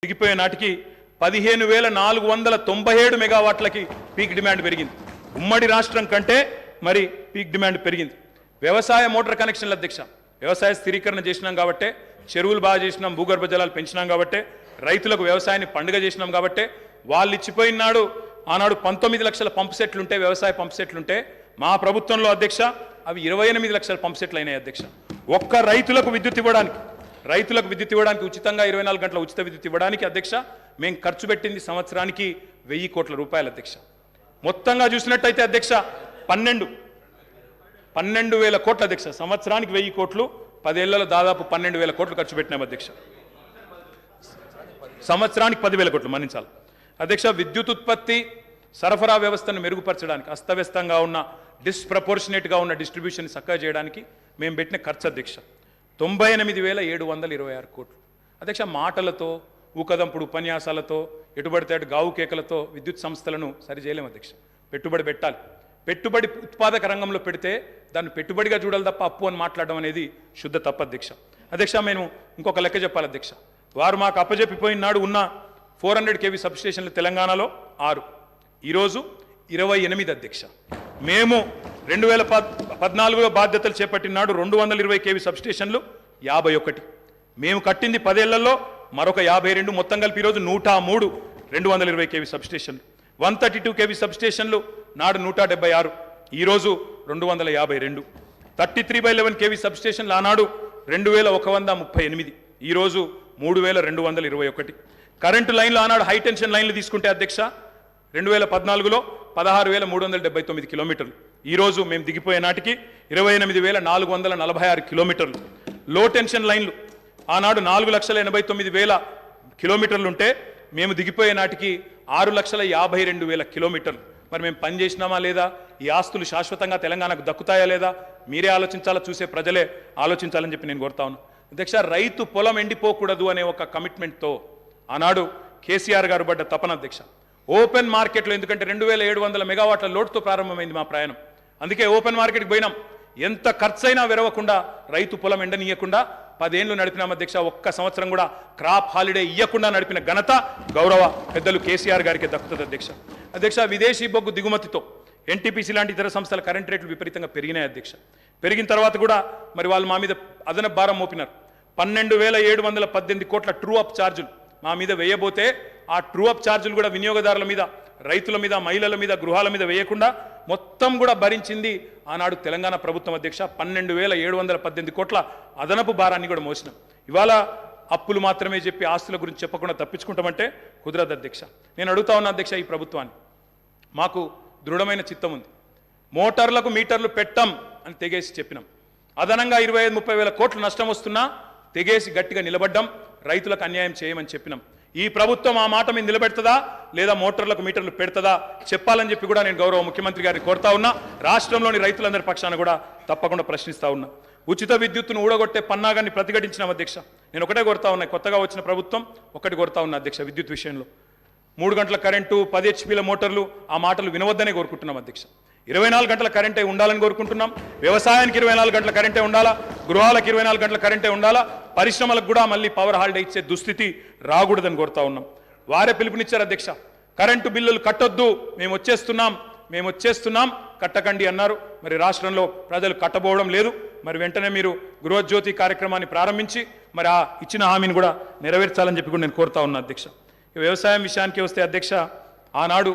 దిగిపోయే నాటికి 15,497 మెగావాట్లకి peak demand పెరిగింది. ఉమ్మడి రాష్ట్రం కంటే మరి పీక్ డిమాండ్ పెరిగింది. వ్యవసాయ మోటార్ కనెక్షన్ల అధ్యక్ష వ్యవసాయ స్థిరీకరణ చేసినాం కాబట్టే, చెరువులు బాగా చేసినాం, భూగర్భ జలాలు పెంచినాం కాబట్టే, రైతులకు వ్యవసాయాన్ని పండుగ చేసినాం కాబట్టే, వాళ్ళు ఇచ్చిపోయినాడు ఆనాడు 19 లక్షల పంప్ సెట్లుంటే, వ్యవసాయ పంప్ సెట్లుంటే, మా ప్రభుత్వంలో అధ్యక్ష అవి 28 లక్షల పంప్ సెట్లు అయినాయి అధ్యక్ష. ఒక్క రైతులకు విద్యుత్ ఇవ్వడానికి ఉచితంగా 24 గంటల ఉచిత విద్యుత్ ఇవ్వడానికి అధ్యక్ష మేము ఖర్చు పెట్టింది సంవత్సరానికి 1000 కోట్ల రూపాయలు అధ్యక్ష. మొత్తంగా చూసినట్టయితే అధ్యక్ష 12,000 కోట్ల అధ్యక్ష. సంవత్సరానికి 1000 కోట్లు, 10 ఏళ్లలో దాదాపు 12,000 కోట్లు ఖర్చు పెట్టినాం అధ్యక్ష. సంవత్సరానికి 10,000 కోట్లు మన్నించాలి అధ్యక్ష. విద్యుత్ ఉత్పత్తి సరఫరా వ్యవస్థను మెరుగుపరచడానికి, అస్తవ్యస్తంగా ఉన్న డిస్ప్రపోర్షనేట్గా ఉన్న డిస్ట్రిబ్యూషన్ చక్కగా చేయడానికి మేము పెట్టిన ఖర్చు అధ్యక్ష 98,726 కోట్లు అధ్యక్ష. మాటలతో, ఊకదంపుడు ఉపన్యాసాలతో, ఎటుబడితే అటు గావు కేకలతో విద్యుత్ సంస్థలను సరిచేయలేము అధ్యక్ష. పెట్టుబడి పెట్టాలి. పెట్టుబడి ఉత్పాదక రంగంలో పెడితే దాన్ని పెట్టుబడిగా చూడాలి తప్ప అప్పు అని మాట్లాడడం అనేది శుద్ధ తప్పు అధ్యక్ష. అధ్యక్ష నేను ఇంకొక లెక్క చెప్పాలి అధ్యక్ష. వారు మాకు అప్పజెప్పిపోయిన నాడు ఉన్న 400 kV సబ్స్టేషన్లు తెలంగాణలో 6, ఈరోజు 28 అధ్యక్ష. మేము 2014లో బాధ్యతలు చేపట్టినాడు 220 kV సబ్స్టేషన్లు 51. మేము కట్టింది 10 ఏళ్లలో మరొక 52, మొత్తం కలిపి ఈరోజు 103 220 kV సబ్స్టేషన్లు. 132 kV సబ్స్టేషన్లు నాడు 176, ఈరోజు 252. 33/11 kV సబ్స్టేషన్లు ఆనాడు 2138, ఈరోజు 3221. కరెంటు లైన్లు ఆనాడు హై టెన్షన్ లైన్లు తీసుకుంటే అధ్యక్ష 2014లో 16,379 కిలోమీటర్లు, ఈరోజు మేము దిగిపోయే నాటికి 28,446 కిలోమీటర్లు. లో టెన్షన్ లైన్లు ఆనాడు 4,89,000 కిలోమీటర్లు ఉంటే మేము దిగిపోయే నాటికి 6,52,000 కిలోమీటర్లు. మరి మేము పని చేసినామా లేదా? ఈ ఆస్తులు శాశ్వతంగా తెలంగాణకు దక్కుతాయా లేదా? మీరే ఆలోచించాలా, చూసే ప్రజలే ఆలోచించాలని చెప్పి నేను కోరుతా ఉన్నా అధ్యక్ష. రైతు పొలం ఎండిపోకూడదు అనే ఒక కమిట్మెంట్తో ఆనాడు కేసీఆర్ గారు పడ్డ తపన అధ్యక్ష. ఓపెన్ మార్కెట్లో, ఎందుకంటే 2,700 మెగావాట్ల లోటుతో ప్రారంభమైంది మా ప్రయాణం, అందుకే ఓపెన్ మార్కెట్కి పోయినాం. ఎంత ఖర్చైనా వెరవకుండా, రైతు పొలం ఎండనీయకుండా 10 ఏళ్ళు నడిపినాం అధ్యక్ష. ఒక్క సంవత్సరం కూడా క్రాప్ హాలిడే ఇవ్వకుండా నడిపిన ఘనత గౌరవ పెద్దలు కేసీఆర్ గారికి దక్కుతుంది అధ్యక్ష. అధ్యక్ష విదేశీ బొగ్గు దిగుమతితో ఎన్టీపీసీ లాంటి ఇతర సంస్థల కరెంట్ రేట్లు విపరీతంగా పెరిగినాయి అధ్యక్ష. పెరిగిన తర్వాత కూడా మరి వాళ్ళు మా మీద అదనపు భారం మోపినారు. 12,718 కోట్ల ట్రూ అప్ ఛార్జులు మా మీద వేయబోతే, ఆ ట్రూ అప్ ఛార్జీలు కూడా వినియోగదారుల మీద, రైతుల మీద, మహిళల మీద, గృహాల మీద వేయకుండా మొత్తం కూడా భరించింది ఆనాడు తెలంగాణ ప్రభుత్వం అధ్యక్ష. 12,718 కోట్ల అదనపు భారాన్ని కూడా మోసినాం. ఇవాళ అప్పులు మాత్రమే చెప్పి ఆస్తుల గురించి చెప్పకుండా తప్పించుకుంటామంటే కుదరదు అధ్యక్ష. నేను అడుగుతా ఉన్నా అధ్యక్ష, ఈ ప్రభుత్వాన్ని మాకు దృఢమైన చిత్తం ఉంది. మోటార్లకు మీటర్లు పెట్టం అని తెగేసి చెప్పినాం. అదనంగా 25-30 వేల కోట్లు నష్టం వస్తున్నా తెగేసి గట్టిగా నిలబడ్డం. రైతులకు అన్యాయం చేయమని చెప్పినాం. ఈ ప్రభుత్వం ఆ మాట మీద నిలబెడుతుందా లేదా మోటార్లకు మీటర్లు పెడుతుందా చెప్పాలని చెప్పి కూడా నేను గౌరవ ముఖ్యమంత్రి గారిని కోరుతా ఉన్నా. రాష్ట్రంలోని రైతులందరి పక్షాన కూడా తప్పకుండా ప్రశ్నిస్తా ఉన్నా. ఉచిత విద్యుత్తును ఊడగొట్టే పన్నాగాన్ని ప్రతిఘటించినాం అధ్యక్ష. నేను ఒకటే కోరుతా ఉన్నా, కొత్తగా వచ్చిన ప్రభుత్వం ఒకటి కోరుతా ఉన్నా అధ్యక్ష, విద్యుత్ విషయంలో 3 గంటల కరెంటు, 10 HPల మోటార్లు, ఆ మాటలు వినవద్దనే కోరుకుంటున్నాం అధ్యక్ష. 24 గంటల కరెంటే ఉండాలని కోరుకుంటున్నాం. వ్యవసాయానికి 24 గంటల కరెంటే ఉండాలా, గృహాలకు 24 గంటల కరెంటే ఉండాలా, పరిశ్రమలకు కూడా మళ్ళీ పవర్ హాలిడే ఇచ్చే దుస్థితి రాకూడదని కోరుతా ఉన్నాం. వారే పిలుపునిచ్చారు అధ్యక్ష. కరెంటు బిల్లులు కట్టొద్దు, మేము వచ్చేస్తున్నాం కట్టకండి అన్నారు. మరి రాష్ట్రంలో ప్రజలు కట్టబోవడం లేదు. మరి వెంటనే మీరు గృహజ్యోతి కార్యక్రమాన్ని ప్రారంభించి మరి ఆ ఇచ్చిన హామీని కూడా నెరవేర్చాలని చెప్పి కూడా నేను కోరుతా ఉన్నా అధ్యక్ష. వ్యవసాయం విషయానికి వస్తే అధ్యక్ష, ఆనాడు